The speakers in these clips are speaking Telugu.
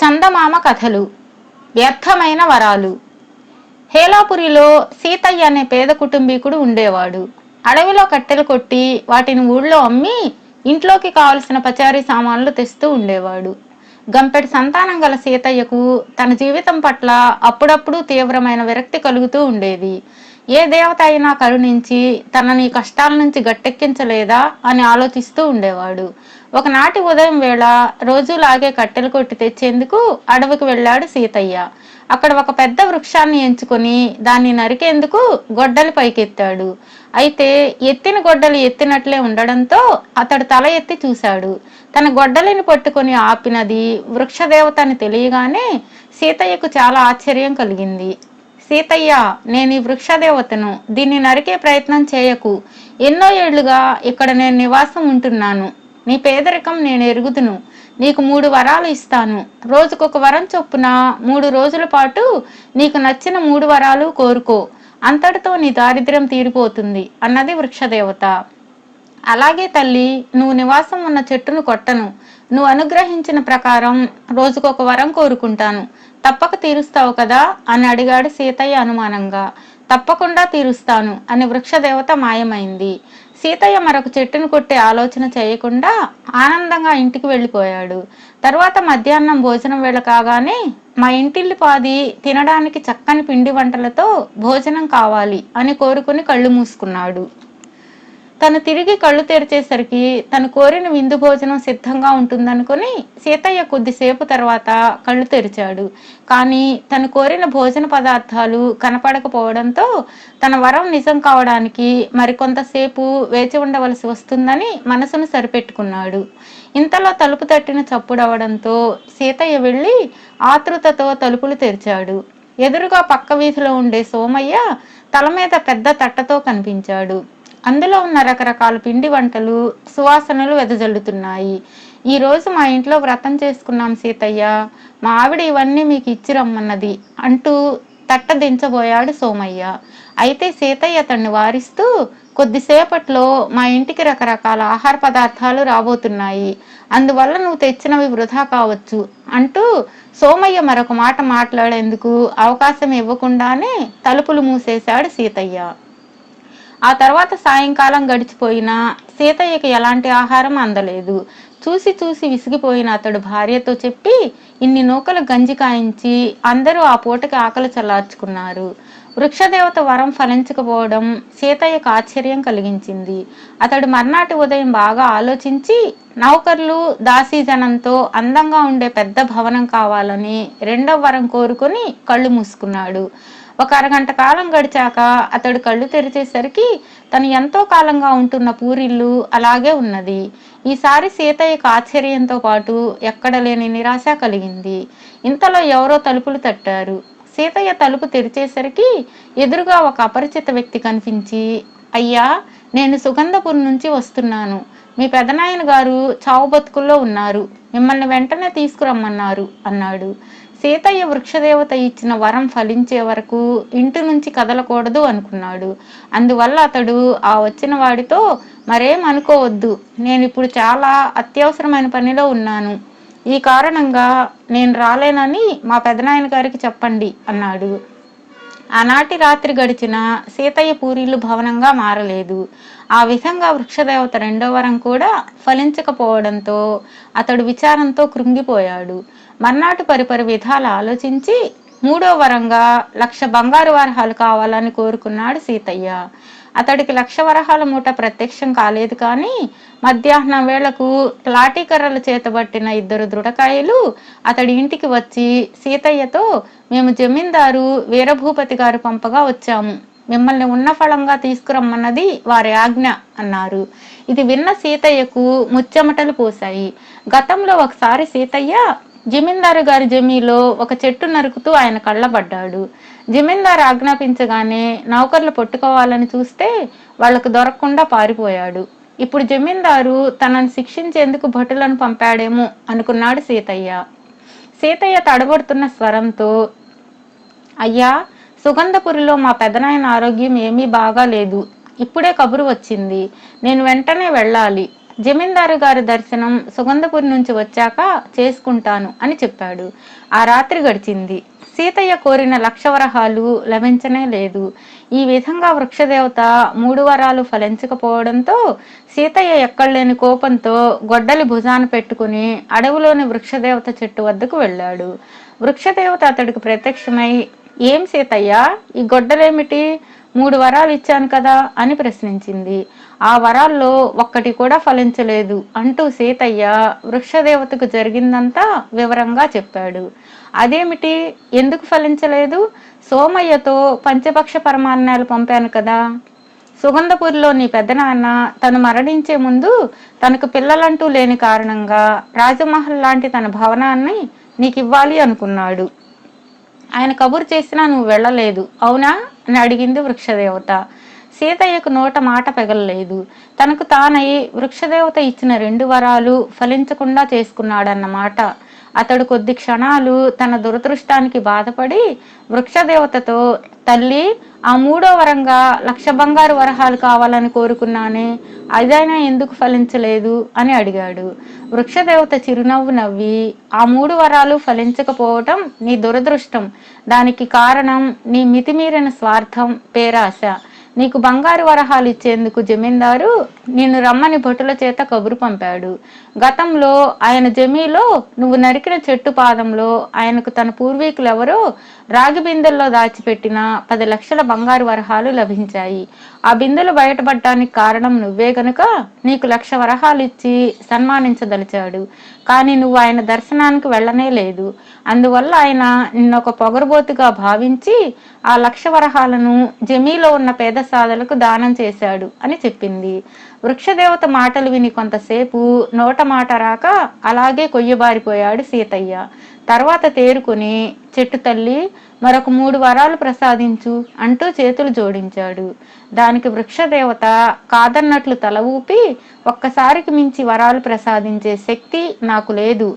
చందమామ కథలు, వ్యర్థమైన వరాలు. హేలాపురిలో సీతయ్య అనే పేద కుటుంబీకుడు ఉండేవాడు. అడవిలో కట్టెలు కొట్టి వాటిని ఊళ్ళో అమ్మి ఇంట్లోకి కావలసిన పచారీ సామాన్లు తెస్తూ ఉండేవాడు. గంపెడి సంతానం గల సీతయ్యకు తన జీవితం పట్ల అప్పుడప్పుడు తీవ్రమైన విరక్తి కలుగుతూ ఉండేది. ఏ దేవత అయినా కరుణించి తనని కష్టాల నుంచి గట్టెక్కించలేదా అని ఆలోచిస్తూ ఉండేవాడు. ఒకనాటి ఉదయం వేళ రోజులాగే కట్టెలు కొట్టి తెచ్చేందుకు అడవికి వెళ్ళాడు సీతయ్య. అక్కడ ఒక పెద్ద వృక్షాన్ని ఎంచుకొని దాన్ని నరికేందుకు గొడ్డలి పైకెత్తాడు. అయితే ఎత్తిన గొడ్డలి ఎత్తినట్లే ఉండడంతో అతడు తల ఎత్తి చూశాడు. తన గొడ్డలిని పట్టుకొని ఆపినది వృక్షదేవత అని తెలియగానే సీతయ్యకు చాలా ఆశ్చర్యం కలిగింది. సీతయ్య, నేను ఈ వృక్షదేవతను, దీన్ని నరికే ప్రయత్నం చేయకు. ఎన్నో ఏళ్లుగా ఇక్కడ నేను నివాసం ఉంటున్నాను. నీ పేదరికం నేను ఎరుగుదును. నీకు 3 వరాలు ఇస్తాను. రోజుకొక వరం చొప్పున 3 రోజుల పాటు నీకు నచ్చిన 3 వరాలు కోరుకో. అంతటితో నీ దారిద్ర్యం తీరిపోతుంది అన్నది వృక్షదేవత. అలాగే తల్లి, నువ్వు నివాసం ఉన్న చెట్టును కొట్టను. నువ్వు అనుగ్రహించిన ప్రకారం రోజుకొక వరం కోరుకుంటాను. తప్పక తీరుస్తావు కదా అని అడిగాడు సీతయ్య అనుమానంగా. తప్పకుండా తీరుస్తాను అని వృక్షదేవత మాయమైంది. సీతయ్య మరొక చెట్టును కొట్టే ఆలోచన చేయకుండా ఆనందంగా ఇంటికి వెళ్ళిపోయాడు. తరువాత మధ్యాహ్నం భోజనం వేళ కాగానే మా ఇంటిల్లి పాది తినడానికి చక్కని పిండి వంటలతో భోజనం కావాలి అని కోరుకుని కళ్ళు మూసుకున్నాడు. తను తిరిగి కళ్ళు తెరిచేసరికి తను కోరిన విందు భోజనం సిద్ధంగా ఉంటుందనుకుని సీతయ్య కొద్దిసేపు తర్వాత కళ్ళు తెరిచాడు. కానీ తను కోరిన భోజన పదార్థాలు కనపడకపోవడంతో తన వరం నిజం కావడానికి మరికొంతసేపు వేచి ఉండవలసి వస్తుందని మనసును సరిపెట్టుకున్నాడు. ఇంతలో తలుపు తట్టిన చప్పుడవడంతో సీతయ్య వెళ్ళి ఆతృతతో తలుపులు తెరిచాడు. ఎదురుగా పక్క వీధిలో ఉండే సోమయ్య తల మీద పెద్ద తట్టతో కనిపించాడు. అందులో ఉన్న రకరకాల పిండి వంటలు సువాసనలు వెదజల్లుతున్నాయి. ఈరోజు మా ఇంట్లో వ్రతం చేసుకున్నాం సీతయ్య, మా ఆవిడ ఇవన్నీ మీకు ఇచ్చి రమ్మన్నది అంటూ తట్ట దించబోయాడు సోమయ్య. అయితే సీతయ్య అతన్ని వారిస్తూ, కొద్దిసేపట్లో మా ఇంటికి రకరకాల ఆహార పదార్థాలు రాబోతున్నాయి, అందువల్ల నువ్వు తెచ్చినవి వృధా కావచ్చు అంటూ సోమయ్య మరొక మాట మాట్లాడేందుకు అవకాశం ఇవ్వకుండానే తలుపులు మూసేశాడు సీతయ్య. ఆ తర్వాత సాయంకాలం గడిచిపోయినా సీతయ్యకి ఎలాంటి ఆహారం అందలేదు. చూసి చూసి విసిగిపోయిన అతడు భార్యతో చెప్పి ఇన్ని నూకలు గంజి కాయించి అందరూ ఆ పూటకి ఆకలి చల్లార్చుకున్నారు. వృక్షదేవత వరం ఫలించకపోవడం సీతయ్యకు ఆశ్చర్యం కలిగించింది. అతడు మర్నాటి ఉదయం బాగా ఆలోచించి నౌకర్లు దాసీజనంతో అందంగా ఉండే పెద్ద భవనం కావాలని 2వ వరం కోరుకొని కళ్ళు మూసుకున్నాడు. ఒక అరగంట కాలం గడిచాక అతడు కళ్ళు తెరిచేసరికి తను ఎంతో కాలంగా ఉంటున్న పూరిల్లు అలాగే ఉన్నది. ఈసారి సీతయ్యకు ఆశ్చర్యంతో పాటు ఎక్కడ లేని నిరాశ కలిగింది. ఇంతలో ఎవరో తలుపులు తట్టారు. సీతయ్య తలుపు తెరిచేసరికి ఎదురుగా ఒక అపరిచిత వ్యక్తి కనిపించి, అయ్యా, నేను సుగంధపురి నుంచి వస్తున్నాను. మీ పెదనాయన గారు చావు బతుకుల్లో ఉన్నారు. మిమ్మల్ని వెంటనే తీసుకురమ్మన్నారు అన్నాడు. సీతయ్య వృక్షదేవత ఇచ్చిన వరం ఫలించే వరకు ఇంటి నుంచి కదలకూడదు అనుకున్నాడు. అందువల్ల అతడు ఆ వచ్చిన వాడితో, మరేం అనుకోవద్దు, నేను ఇప్పుడు చాలా అత్యవసరమైన పనిలో ఉన్నాను. ఈ కారణంగా నేను రాలేనని మా పెదనాయన గారికి చెప్పండి అన్నాడు. ఆనాటి రాత్రి గడిచిన సీతయ్య పూరీలు భవనంగా మారలేదు. ఆ విధంగా వృక్షదేవత 2వ వరం కూడా ఫలించకపోవడంతో అతడు విచారంతో కృంగిపోయాడు. మర్నాటి పరిపరి విధాలు ఆలోచించి 3వ వరంగా 1,00,000 బంగారు వరహాలు కావాలని కోరుకున్నాడు సీతయ్య. అతడికి 1,00,000 వరహాల మూట ప్రత్యక్షం కాలేదు. కానీ మధ్యాహ్నం వేళకు లాఠీకర్రలు చేతబట్టిన 2 దృఢకాయలు అతడి ఇంటికి వచ్చి సీతయ్యతో, మేము జమీందారు వీరభూపతి గారు పంపగా వచ్చాము. మిమ్మల్ని ఉన్న ఫలంగా తీసుకురమ్మన్నది వారి ఆజ్ఞ అన్నారు. ఇది విన్న సీతయ్యకు ముచ్చెమటలు పోశాయి. గతంలో ఒకసారి సీతయ్య జమీందారు గారి జమీలో ఒక చెట్టు నరుకుతూ ఆయన కళ్ళబడ్డాడు. జమీందారు ఆజ్ఞాపించగానే నౌకర్లు పట్టుకోవాలని చూస్తే వాళ్లకు దొరకకుండా పారిపోయాడు. ఇప్పుడు జమీందారు తనను శిక్షించేందుకు భటులను పంపాడేమో అనుకున్నాడు సీతయ్య. సీతయ్య తడబడుతున్న స్వరంతో, అయ్యా, సుగంధపురిలో మా పెదనాయన ఆరోగ్యం ఏమీ బాగా లేదు. ఇప్పుడే కబురు వచ్చింది. నేను వెంటనే వెళ్ళాలి. జమీందారు గారి దర్శనం సుగంధపురి నుంచి వచ్చాక చేసుకుంటాను అని చెప్పాడు. ఆ రాత్రి గడిచింది. సీతయ్య కోరిన 1,00,000 వరహాలు లభించనే లేదు. ఈ విధంగా వృక్షదేవత 3 వరాలు ఫలించకపోవడంతో సీతయ్య ఎక్కడలేని కోపంతో గొడ్డలి భుజాన పెట్టుకుని అడవిలోని వృక్షదేవత చెట్టు వద్దకు వెళ్ళాడు. వృక్షదేవత అతడికి ప్రత్యక్షమై, ఏం సీతయ్య, ఈ గొడ్డలేమిటి? 3 వరాలు ఇచ్చాను కదా అని ప్రశ్నించింది. ఆ వరాల్లో ఒక్కటి కూడా ఫలించలేదు అంటూ సీతయ్య వృక్షదేవతకు జరిగిందంతా వివరంగా చెప్పాడు. అదేమిటి, ఎందుకు ఫలించలేదు? సోమయ్యతో పంచపక్ష పరమాన్నాలు పంపాను కదా. సుగంధపురిలో నీ పెద్దనాన్న తను మరణించే ముందు తనకు పిల్లలంటూ లేని కారణంగా రాజమహల్ లాంటి తన భవనాన్ని నీకు ఇవ్వాలి అనుకున్నాడు. ఆయన కబురు చేసినా నువ్వు వెళ్ళలేదు, అవునా అని అడిగింది వృక్షదేవత. సీతయ్యకు నోట మాట పెగలలేదు. తనకు తానై వృక్షదేవత ఇచ్చిన 2 వరాలు ఫలించకుండా చేసుకున్నాడన్నమాట. అతడు కొద్ది క్షణాలు తన దురదృష్టానికి బాధపడి వృక్షదేవతతో, తల్లి, ఆ 3వ వరంగా 1,00,000 బంగారు వరహాలు కావాలని కోరుకున్నానే, అదైనా ఎందుకు ఫలించలేదు అని అడిగాడు. వృక్షదేవత చిరునవ్వు నవ్వి, ఆ 3 వరాలు ఫలించకపోవటం నీ దురదృష్టం. దానికి కారణం నీ మితిమీరిన స్వార్థం, పేరాశ. నీకు బంగారు వరహాలు ఇచ్చేందుకు జమీందారు నిన్ను రమ్మని భటుల చేత కబురు పంపాడు. గతంలో ఆయన జమీలో నువ్వు నరికిన చెట్టు పాదంలో ఆయనకు తన పూర్వీకులెవరో రాగి బిందెల్లో దాచిపెట్టిన 10 లక్షల బంగారు వరహాలు లభించాయి. ఆ బిందెలు బయటపడటానికి కారణం నువ్వే గనుక నీకు 1,00,000 వరహాలు ఇచ్చి సన్మానించదలిచాడు. కానీ నువ్వు ఆయన దర్శనానికి వెళ్ళనే లేదు. అందువల్ల ఆయన నిన్నొక పొగరుబోతుగా భావించి ఆ 1,00,000 వరహాలను జమీలో ఉన్న పేద సాధలకు దానం చేశాడు అని చెప్పింది. వృక్షదేవత మాటలు విని కొంతసేపు నోట మాట రాక అలాగే కొయ్యబారిపోయాడు సీతయ్య. తర్వాత తేరుకొని, చెట్టు తల్లి, మరొక 3 వరాలు ప్రసాదించు అంటూ చేతులు జోడించాడు. దానికి వృక్షదేవత కాదన్నట్లు తల ఊపి, ఒక్కసారికి మించి వరాలు ప్రసాదించే శక్తి నాకు లేదు.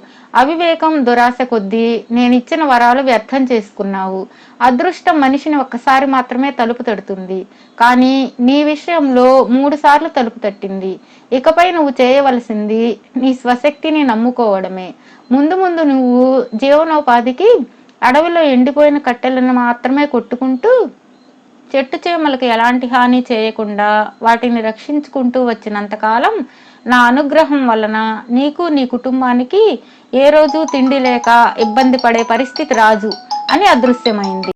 అవివేకం, దురాశ కొద్దీ నేనిచ్చిన వరాలు వ్యర్థం చేసుకున్నావు. అదృష్టం మనిషిని ఒక్కసారి మాత్రమే తలుపు తడుతుంది, కానీ నీ విషయంలో 3 సార్లు తలుపు తట్టింది. ఇకపై నువ్వు చేయవలసింది నీ స్వశక్తిని నమ్ముకోవడమే. ముందు ముందు నువ్వు జీవనోపాధికి అడవిలో ఎండిపోయిన కట్టెలను మాత్రమే కొట్టుకుంటూ చెట్టు చేమలకు ఎలాంటి హాని చేయకుండా వాటిని రక్షించుకుంటూ వచ్చినంతకాలం నా అనుగ్రహం వలన నీకు నీ కుటుంబానికి ఏ రోజు తిండి లేక ఇబ్బంది పడే పరిస్థితి రాజు అని అదృశ్యమైంది.